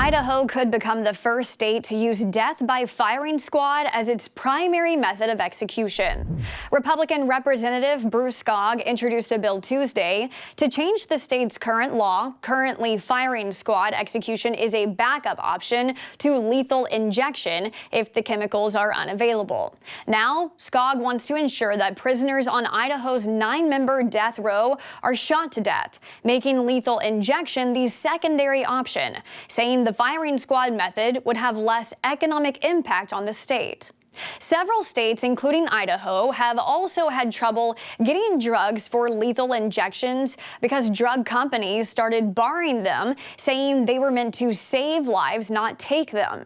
Idaho could become the first state to use death by firing squad as its primary method of execution. Republican Representative Bruce Skaug introduced a bill Tuesday to change the state's current law. Currently, firing squad execution is a backup option to lethal injection if the chemicals are unavailable. Now, Skaug wants to ensure that prisoners on Idaho's 9-member death row are shot to death, making lethal injection the secondary option, saying the firing squad method would have less economic impact on the state. Several states, including Idaho, have also had trouble getting drugs for lethal injections because drug companies started barring them, saying they were meant to save lives, not take them.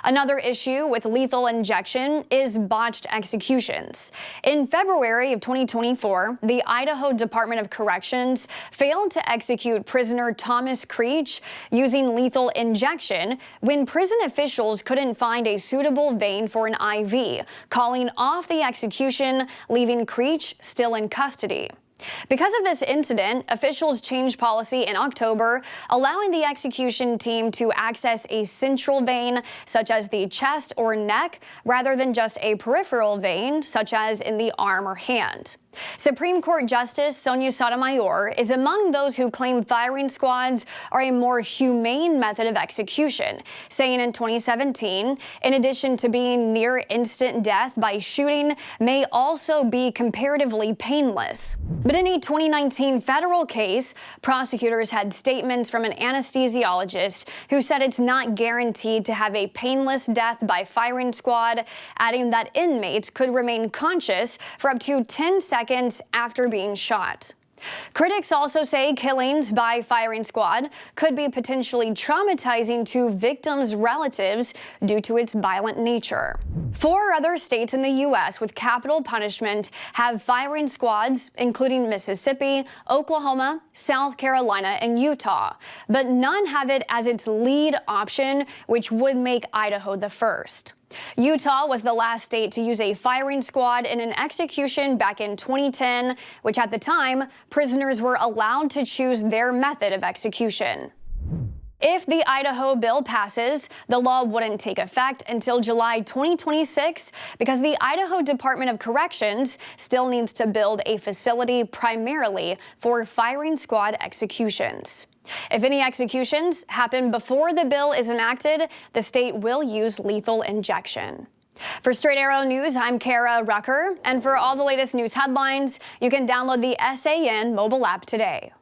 Another issue with lethal injection is botched executions. In February of 2024, the Idaho Department of Corrections failed to execute prisoner Thomas Creech using lethal injection when prison officials couldn't find a suitable vein for an IV, calling off the execution, leaving Creech still in custody. Because of this incident, officials changed policy in October, allowing the execution team to access a central vein, such as the chest or neck, rather than just a peripheral vein, such as in the arm or hand. Supreme Court Justice Sonia Sotomayor is among those who claim firing squads are a more humane method of execution, saying in 2017, in addition to being near instant death by shooting, may also be comparatively painless. But in a 2019 federal case, prosecutors had statements from an anesthesiologist who said it's not guaranteed to have a painless death by firing squad, adding that inmates could remain conscious for up to 10 seconds after being shot. Critics also say killings by firing squad could be potentially traumatizing to victims' relatives due to its violent nature. 4 other states in the U.S. with capital punishment have firing squads, including Mississippi, Oklahoma, South Carolina, and Utah, but none have it as its lead option, which would make Idaho the first. Utah was the last state to use a firing squad in an execution back in 2010, which at the time, prisoners were allowed to choose their method of execution. If the Idaho bill passes, the law wouldn't take effect until July 2026 because the Idaho Department of Corrections still needs to build a facility primarily for firing squad executions. If any executions happen before the bill is enacted, the state will use lethal injection. For Straight Arrow News, I'm Kara Rucker, and for all the latest news headlines, you can download the SAN mobile app today.